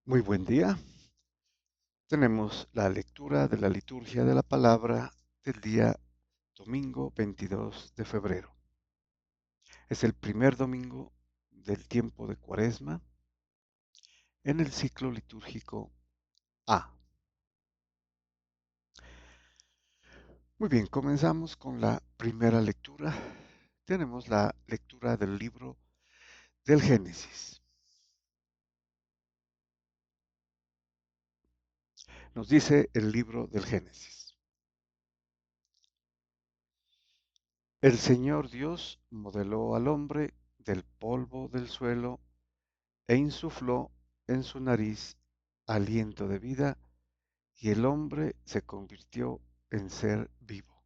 Muy buen día. Tenemos la lectura de la liturgia de la palabra del día domingo 22 de febrero. Es el primer domingo del tiempo de Cuaresma en el ciclo litúrgico A. Muy bien, comenzamos con la primera lectura. Tenemos la lectura del libro del Génesis. Nos dice el libro del Génesis. El Señor Dios modeló al hombre del polvo del suelo e insufló en su nariz aliento de vida, y el hombre se convirtió en ser vivo.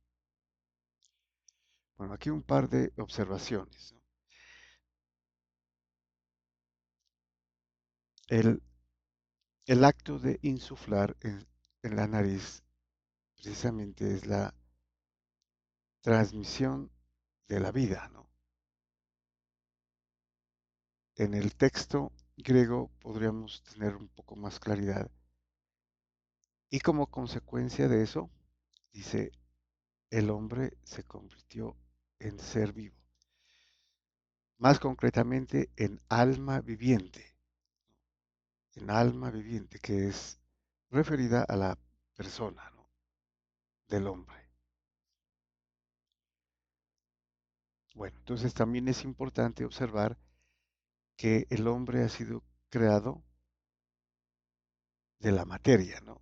Bueno, aquí un par de observaciones, ¿no? El, el acto de insuflar en la nariz precisamente es la transmisión de la vida, ¿no? En el texto griego podríamos tener un poco más claridad. Y como consecuencia de eso, dice, el hombre se convirtió en ser vivo. Más concretamente en alma viviente, que es referida a la persona, ¿no?, del hombre. Bueno, entonces también es importante observar que el hombre ha sido creado de la materia, ¿no?,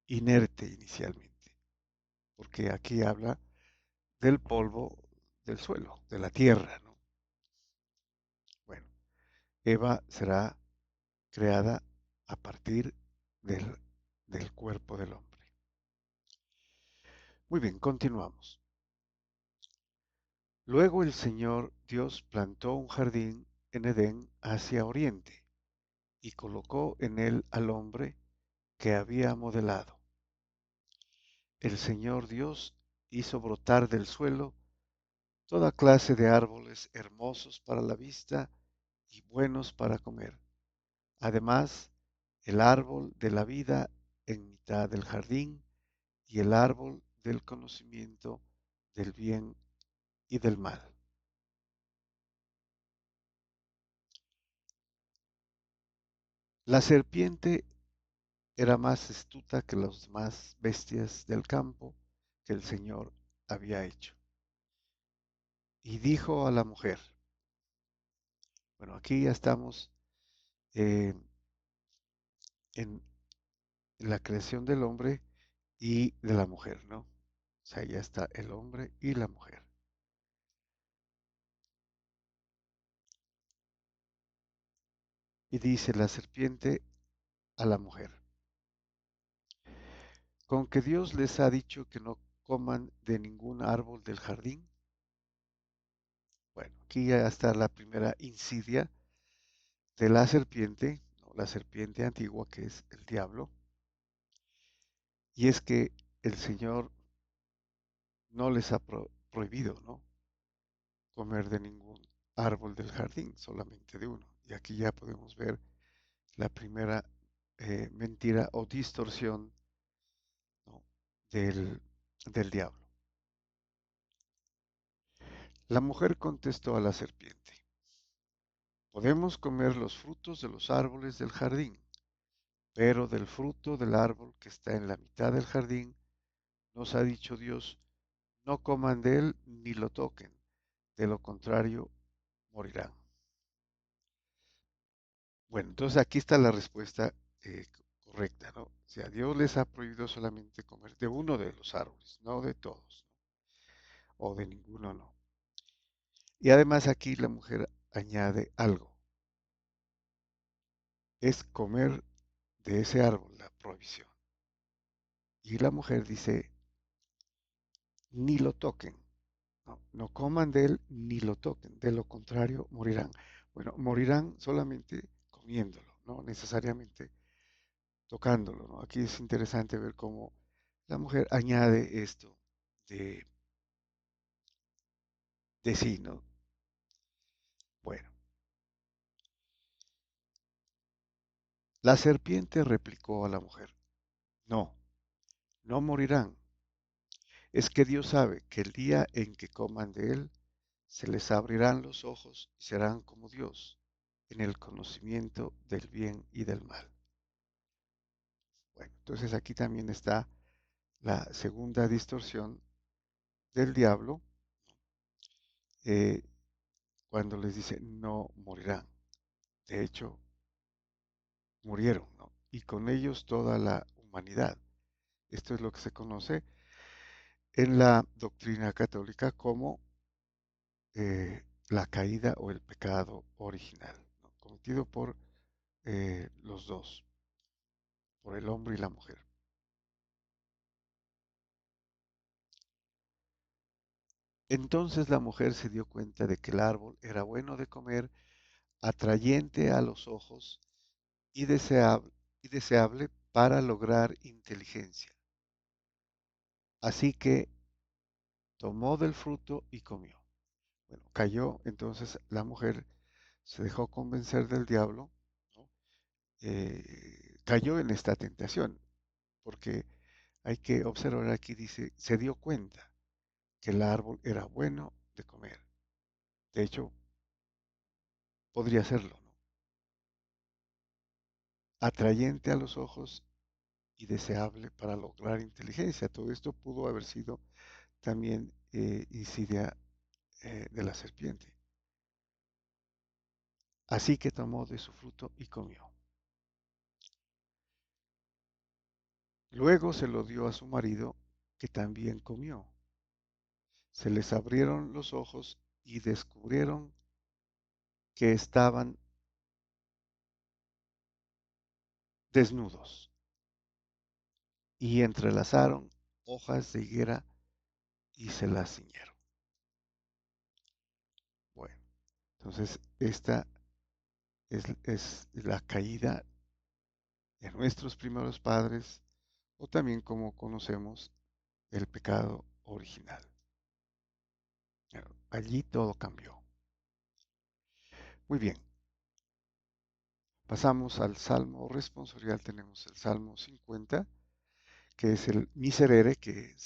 inerte inicialmente, porque aquí habla del polvo del suelo, de la tierra, ¿no? Bueno, Eva será creada a partir del, del cuerpo del hombre. Muy bien, continuamos. Luego el Señor Dios plantó un jardín en Edén hacia oriente y colocó en él al hombre que había modelado. El Señor Dios hizo brotar del suelo toda clase de árboles hermosos para la vista y buenos para comer. Además, el árbol de la vida en mitad del jardín y el árbol del conocimiento del bien y del mal. La serpiente era más astuta que las demás bestias del campo que el Señor había hecho. Y dijo a la mujer, bueno, aquí ya estamos eh, en la creación del hombre y de la mujer, ¿no? O sea, ya está el hombre y la mujer. Y dice la serpiente a la mujer, ¿con que Dios les ha dicho que no coman de ningún árbol del jardín? Bueno, aquí ya está la primera insidia de la serpiente, ¿no?, la serpiente antigua que es el diablo, y es que el Señor no les ha prohibido, ¿no?, comer de ningún árbol del jardín, solamente de uno. Y aquí ya podemos ver la primera mentira o distorsión, ¿no?, del, del diablo. La mujer contestó a la serpiente, podemos comer los frutos de los árboles del jardín, pero del fruto del árbol que está en la mitad del jardín, nos ha dicho Dios, no coman de él ni lo toquen, de lo contrario morirán. Bueno, entonces aquí está la respuesta correcta, ¿no? O sea, Dios les ha prohibido solamente comer de uno de los árboles, no de todos, ¿no?, o de ninguno, no. Y además aquí la mujer añade algo, es comer de ese árbol, la prohibición. Y la mujer dice, ni lo toquen, no, no coman de él ni lo toquen, de lo contrario morirán. Bueno, morirán solamente comiéndolo, no necesariamente tocándolo, ¿no? Aquí es interesante ver cómo la mujer añade esto de, de sí, ¿no? Bueno, La serpiente replicó a la mujer, no, no morirán. Es que Dios sabe que el día en que coman de él, se les abrirán los ojos y serán como Dios, en el conocimiento del bien y del mal. Bueno, entonces aquí también está la segunda distorsión del diablo, eh, cuando les dice no morirán. De hecho, murieron, ¿no? Y con ellos toda la humanidad. Esto es lo que se conoce en la doctrina católica como la caída o el pecado original, ¿no? Cometido por los dos, por el hombre y la mujer. Entonces la mujer se dio cuenta de que el árbol era bueno de comer, atrayente a los ojos y deseable para lograr inteligencia. Así que tomó del fruto y comió. Bueno, cayó entonces la mujer, se dejó convencer del diablo, ¿no? Cayó en esta tentación, porque hay que observar aquí, dice, se dio cuenta que el árbol era bueno de comer. De hecho, podría serlo, ¿no? Atrayente a los ojos y deseable para lograr inteligencia. Todo esto pudo haber sido también insidia de la serpiente. Así que tomó de su fruto y comió. Luego se lo dio a su marido, que también comió. Se les abrieron los ojos y descubrieron que estaban desnudos y entrelazaron hojas de higuera y se las ciñeron. Bueno, entonces esta es la caída de nuestros primeros padres, o también como conocemos el pecado original. Allí todo cambió. Muy bien, pasamos al Salmo responsorial. Tenemos el Salmo 50, que es el miserere que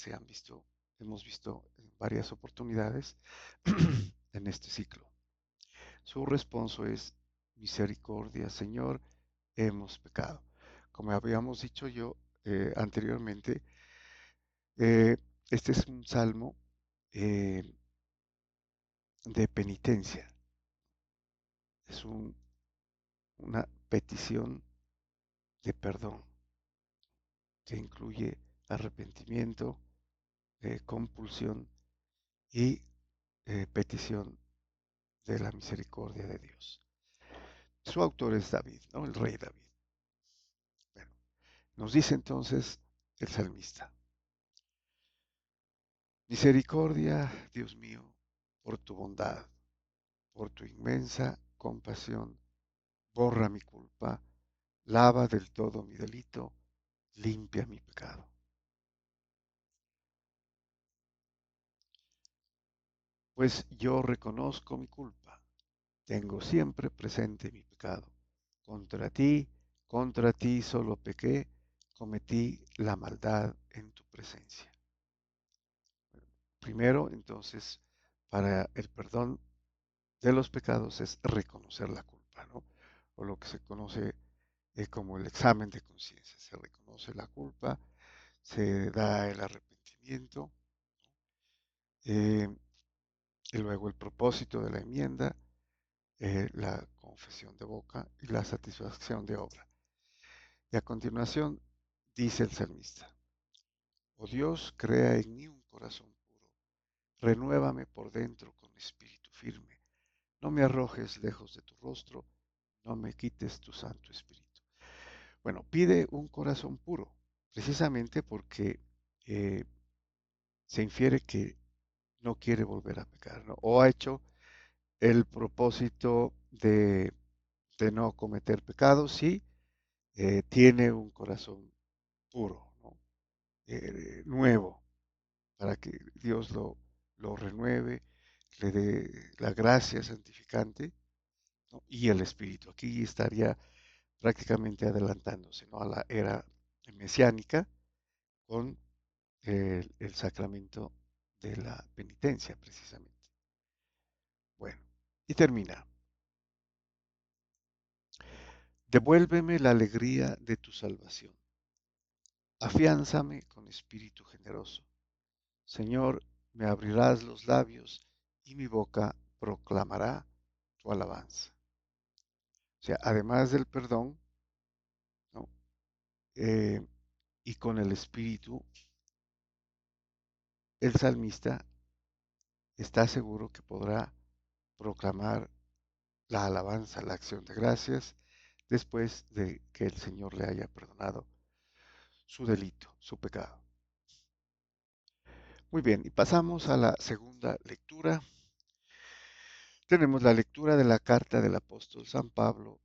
hemos visto en varias oportunidades en este ciclo. Su responso es: misericordia, Señor, hemos pecado. Como habíamos dicho yo anteriormente, eh, este es un salmo eh, de penitencia. Es una petición de perdón que incluye arrepentimiento, compulsión y petición de la misericordia de Dios. Su autor es David, ¿no? El rey David. Bueno, nos dice entonces el salmista: misericordia, Dios mío, por tu bondad, por tu inmensa compasión, borra mi culpa, lava del todo mi delito, limpia mi pecado. Pues yo reconozco mi culpa, tengo siempre presente mi pecado. Contra ti, contra ti solo pequé, cometí la maldad en tu presencia. Primero, entonces, para el perdón de los pecados es reconocer la culpa, ¿no? O lo que se conoce como el examen de conciencia. Se reconoce la culpa, se da el arrepentimiento, eh, y luego el propósito de la enmienda, la confesión de boca y la satisfacción de obra. Y a continuación dice el salmista: oh Dios, crea en mí un corazón puro, renuévame por dentro con espíritu firme, no me arrojes lejos de tu rostro, no me quites tu santo espíritu. Bueno, pide un corazón puro, precisamente porque eh, se infiere que no quiere volver a pecar, ¿no? O ha hecho el propósito de no cometer pecados, sí, tiene un corazón puro, ¿no? Nuevo, para que Dios lo renueve, le dé la gracia santificante, ¿no? Y el Espíritu. Aquí estaría prácticamente adelantándose, ¿no?, a la era mesiánica con el sacramento de la penitencia, precisamente. Bueno, y termina. Devuélveme la alegría de tu salvación. Afiánzame con espíritu generoso. Señor, me abrirás los labios y mi boca proclamará tu alabanza. O sea, además del perdón, ¿no?, Eh, y con el espíritu, el salmista está seguro que podrá proclamar la alabanza, la acción de gracias, después de que el Señor le haya perdonado su delito, su pecado. Muy bien, y pasamos a la segunda lectura. Tenemos la lectura de la carta del apóstol San Pablo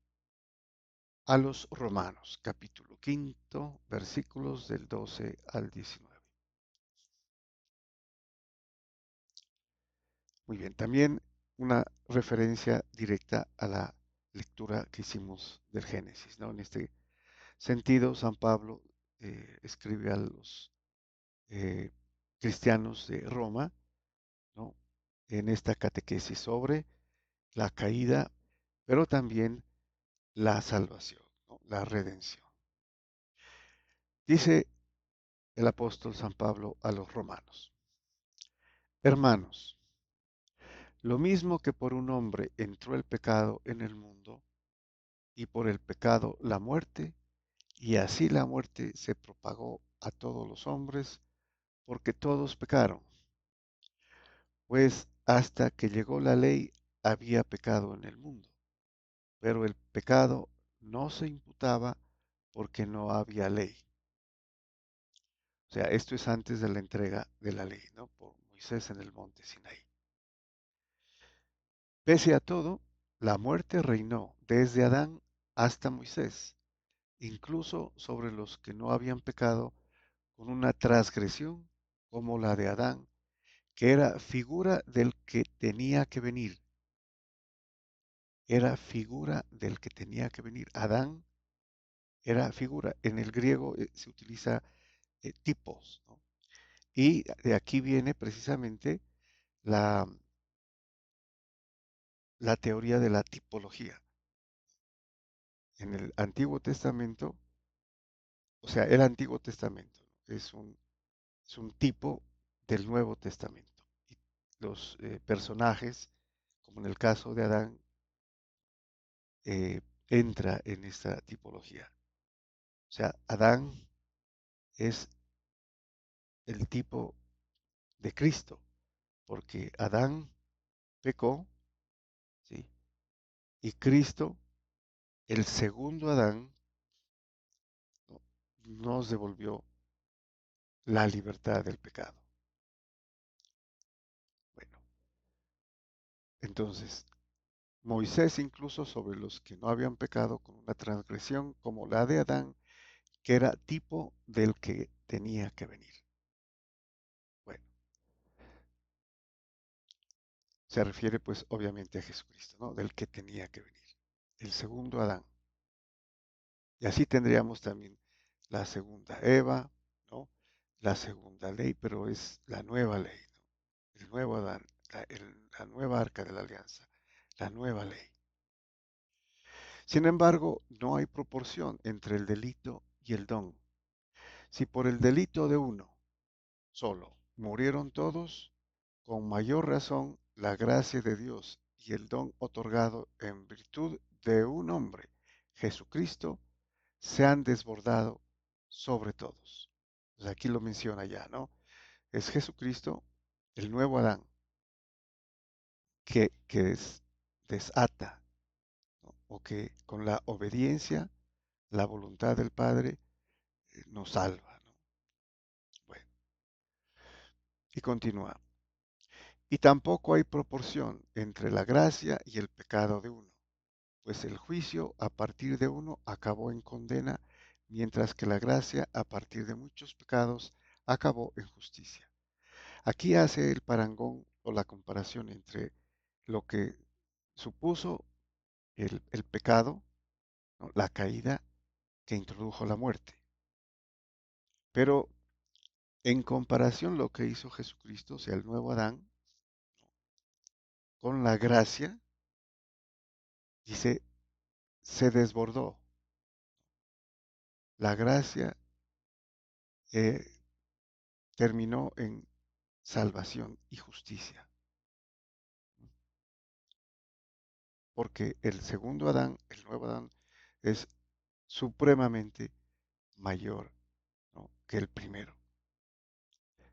a los Romanos, capítulo quinto, versículos del 12 al 19. Muy bien, también una referencia directa a la lectura que hicimos del Génesis, ¿no? En este sentido, San Pablo escribe a los eh, cristianos de Roma, ¿no?, en esta catequesis sobre la caída, pero también la salvación, ¿no?, la redención. Dice el apóstol San Pablo a los romanos: Hermanos, lo mismo que por un hombre entró el pecado en el mundo, y por el pecado la muerte, y así la muerte se propagó a todos los hombres, porque todos pecaron. Pues hasta que llegó la ley había pecado en el mundo, pero el pecado no se imputaba porque no había ley. O sea, esto es antes de la entrega de la ley, ¿no?, por Moisés en el monte Sinaí. Pese a todo, la muerte reinó desde Adán hasta Moisés, incluso sobre los que no habían pecado, con una transgresión como la de Adán, que era figura del que tenía que venir. Era figura del que tenía que venir. Adán era figura. En el griego se utiliza tipos, ¿no? Y de aquí viene precisamente la, la teoría de la tipología. En el Antiguo Testamento, o sea, el Antiguo Testamento es un tipo del Nuevo Testamento. Y los personajes, como en el caso de Adán, entra en esta tipología. O sea, Adán es el tipo de Cristo, porque Adán pecó, ¿sí?, y Cristo, el segundo Adán, ¿no?, nos devolvió la libertad del pecado. Bueno, entonces, Moisés incluso sobre los que no habían pecado con una transgresión como la de Adán, que era tipo del que tenía que venir. Bueno, se refiere pues obviamente a Jesucristo, ¿no?, del que tenía que venir, el segundo Adán. Y así tendríamos también la segunda Eva, ¿no?, la segunda ley, pero es la nueva ley, ¿no?, el nuevo Adán, la nueva arca de la alianza, la nueva ley. Sin embargo, no hay proporción entre el delito y el don. Si por el delito de uno solo murieron todos, con mayor razón la gracia de Dios y el don otorgado en virtud de un hombre, Jesucristo, se han desbordado sobre todos. Pues aquí lo menciona ya, ¿no? Es Jesucristo, el nuevo Adán, que desata, ¿no?, o que con la obediencia, la voluntad del Padre, nos salva, ¿no? Bueno, y continúa. Y tampoco hay proporción entre la gracia y el pecado de uno, pues el juicio a partir de uno acabó en condena, mientras que la gracia a partir de muchos pecados acabó en justicia. Aquí hace el parangón o la comparación entre lo que supuso el pecado, ¿no? La caída que introdujo la muerte. Pero en comparación lo que hizo Jesucristo, o sea, el nuevo Adán, con la gracia, dice, se desbordó. La gracia eh, terminó en salvación y justicia. Porque el segundo Adán, el nuevo Adán, es supremamente mayor, ¿no?, que el primero,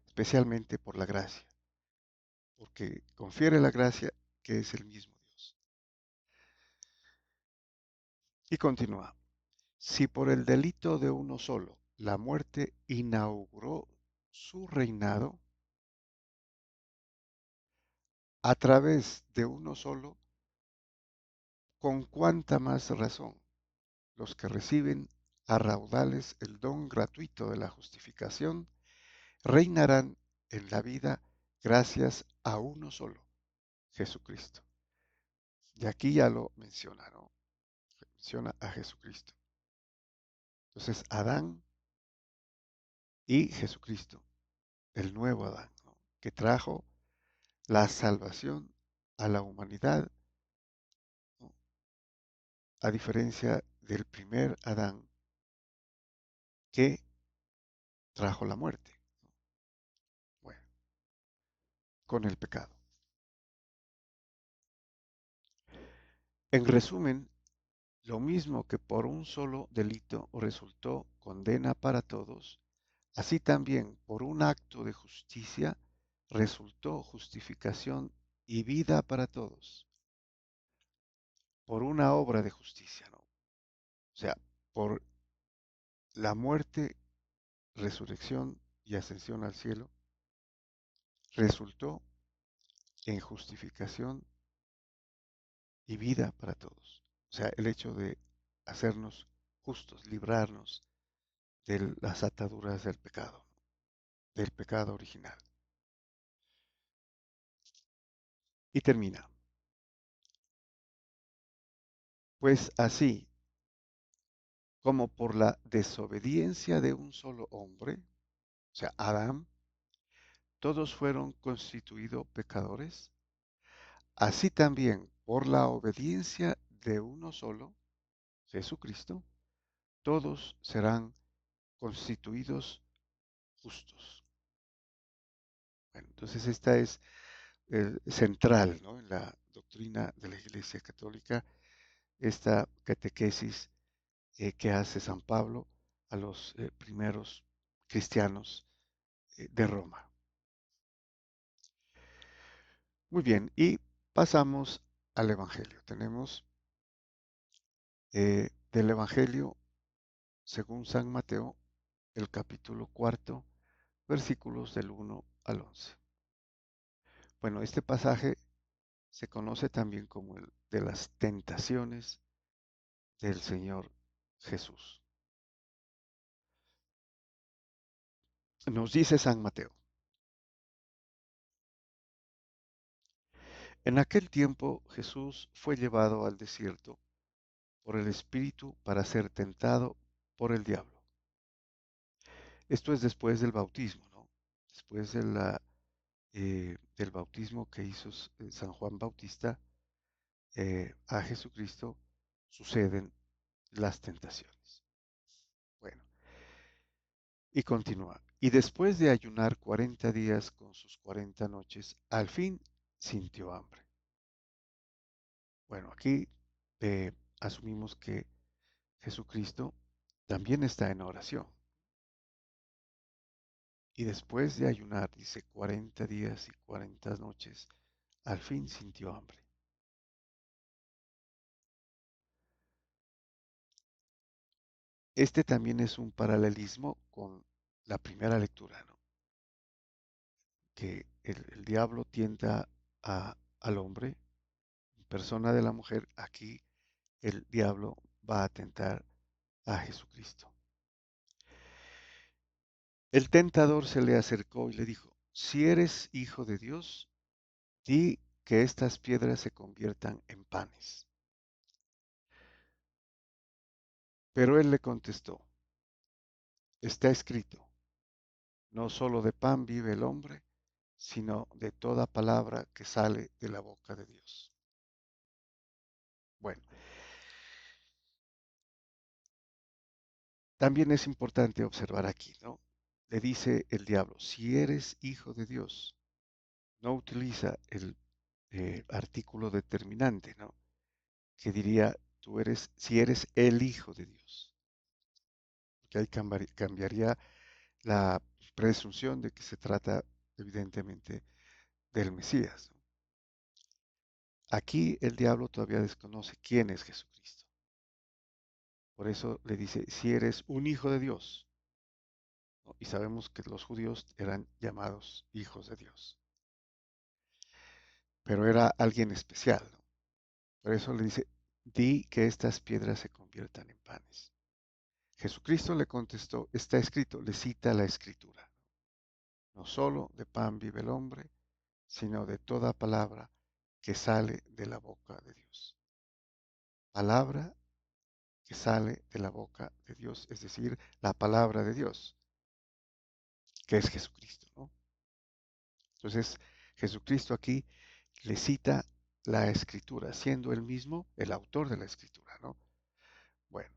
especialmente por la gracia, porque confiere la gracia que es el mismo Dios. Y continúa, si por el delito de uno solo la muerte inauguró su reinado, a través de uno solo, con cuánta más razón los que reciben a raudales el don gratuito de la justificación reinarán en la vida gracias a uno solo, Jesucristo. Y aquí ya lo menciona, ¿no? Menciona a Jesucristo. Entonces, Adán y Jesucristo, el nuevo Adán, ¿no?, que trajo la salvación a la humanidad, ¿no?, a diferencia del primer Adán que trajo la muerte, ¿no? Bueno, con el pecado. En resumen, lo mismo que por un solo delito resultó condena para todos, así también por un acto de justicia resultó justificación y vida para todos, por una obra de justicia, ¿no? O sea, por la muerte, resurrección y ascensión al cielo, resultó en justificación y vida para todos. O sea, el hecho de hacernos justos, librarnos de las ataduras del pecado original. Y termina. Pues así como por la desobediencia de un solo hombre, o sea, Adán, todos fueron constituidos pecadores, así también por la obediencia de uno solo, Jesucristo, todos serán constituidos justos. Bueno, entonces esta es central, ¿no?, en la doctrina de la Iglesia Católica, esta catequesis que hace San Pablo a los primeros cristianos de Roma. Muy bien, y pasamos al Evangelio. Tenemos del Evangelio según San Mateo, el capítulo cuarto, versículos del 1 al 11. Bueno, este pasaje se conoce también como el de las tentaciones del Señor Jesús. Nos dice San Mateo, en aquel tiempo Jesús fue llevado al desierto por el Espíritu para ser tentado por el diablo. Esto es después del bautismo, ¿no? Después de del bautismo que hizo San Juan Bautista a Jesucristo, suceden las tentaciones. Bueno, y continúa. Y después de ayunar 40 días con sus 40 noches, al fin sintió hambre. Bueno, aquí asumimos que Jesucristo también está en oración. Y después de ayunar, dice 40 días y 40 noches, al fin sintió hambre. Este también es un paralelismo con la primera lectura, ¿no?, que el diablo tienta al hombre, en persona de la mujer. Aquí el diablo va a tentar a Jesucristo. El tentador se le acercó y le dijo, si eres hijo de Dios, di que estas piedras se conviertan en panes. Pero él le contestó, está escrito, no solo de pan vive el hombre, sino de toda palabra que sale de la boca de Dios. Bueno, también es importante observar aquí, ¿no? Le dice el diablo, si eres hijo de Dios, no utiliza el artículo determinante, ¿no? Que diría, tú eres, si eres el hijo de Dios, que ahí cambiaría la presunción de que se trata evidentemente del Mesías, ¿no? Aquí el diablo todavía desconoce quién es Jesucristo. Por eso le dice, si eres un hijo de Dios, ¿no? Y sabemos que los judíos eran llamados hijos de Dios, pero era alguien especial, ¿no? Por eso le dice, di que estas piedras se conviertan en panes. Jesucristo le contestó, está escrito, le cita la escritura. No solo de pan vive el hombre, sino de toda palabra que sale de la boca de Dios. Palabra que sale de la boca de Dios, es decir, la palabra de Dios, que es Jesucristo, ¿no? Entonces, Jesucristo aquí le cita la escritura, siendo él mismo el autor de la escritura, ¿no? Bueno,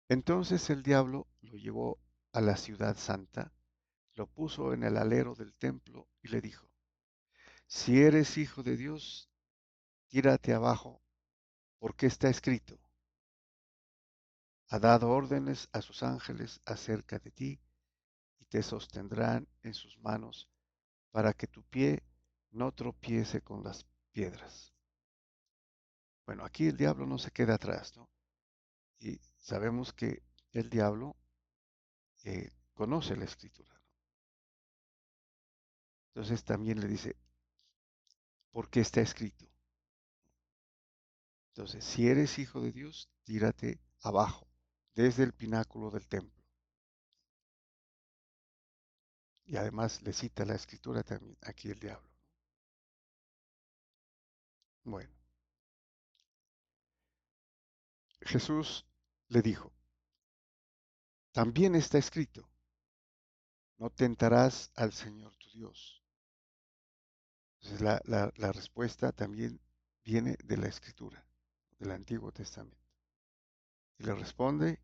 entonces el diablo lo llevó a la ciudad santa, lo puso en el alero del templo y le dijo, si eres hijo de Dios, tírate abajo, porque está escrito, ha dado órdenes a sus ángeles acerca de ti y te sostendrán en sus manos para que tu pie no tropiece con las piedras. Bueno, aquí el diablo no se queda atrás, ¿no? Y sabemos que el diablo conoce la escritura, ¿no? Entonces también le dice, ¿por qué está escrito? Entonces, si eres hijo de Dios, tírate abajo, desde el pináculo del templo. Y además le cita la escritura también aquí el diablo. Bueno, Jesús le dijo, también está escrito, no tentarás al Señor tu Dios. Entonces la respuesta también viene de la escritura, del Antiguo Testamento. Y le responde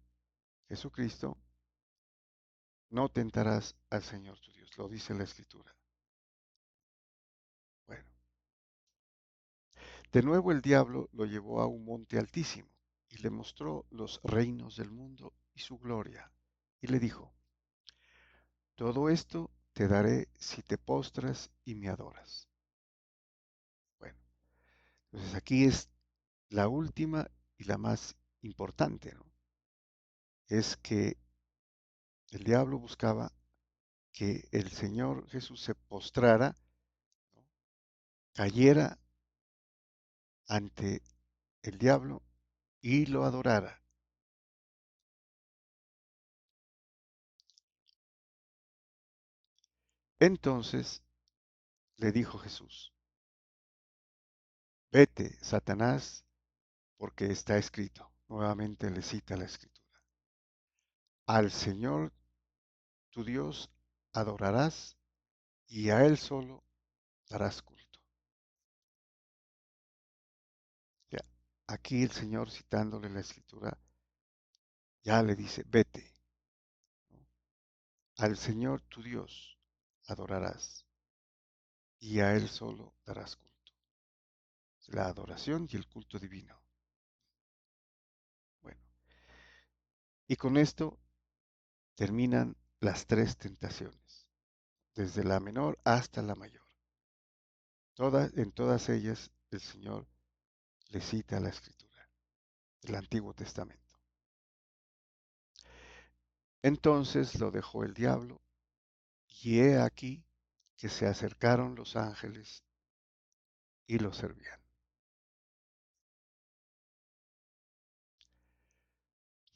Jesucristo, no tentarás al Señor tu Dios, lo dice la escritura. Bueno, de nuevo el diablo lo llevó a un monte altísimo y le mostró los reinos del mundo y su gloria. Y le dijo, todo esto te daré si te postras y me adoras. Bueno, entonces aquí es la última y la más importante, ¿no? Es que el diablo buscaba que el Señor Jesús se postrara, ¿no? Cayera ante el diablo y lo adorara. Entonces le dijo Jesús, vete, Satanás, porque está escrito. Nuevamente le cita la escritura. Al Señor tu Dios adorarás y a Él solo darás culto. Ya, aquí el Señor citándole la escritura ya le dice, vete, ¿no? Al Señor tu Dios adorarás y a Él solo darás culto. La adoración y el culto divino. Bueno, y con esto terminan las tres tentaciones, desde la menor hasta la mayor. En todas ellas el Señor le cita la escritura, el Antiguo Testamento. Entonces lo dejó el diablo, y he aquí que se acercaron los ángeles y lo servían.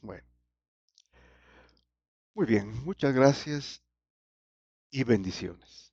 Bueno, muy bien, muchas gracias y bendiciones.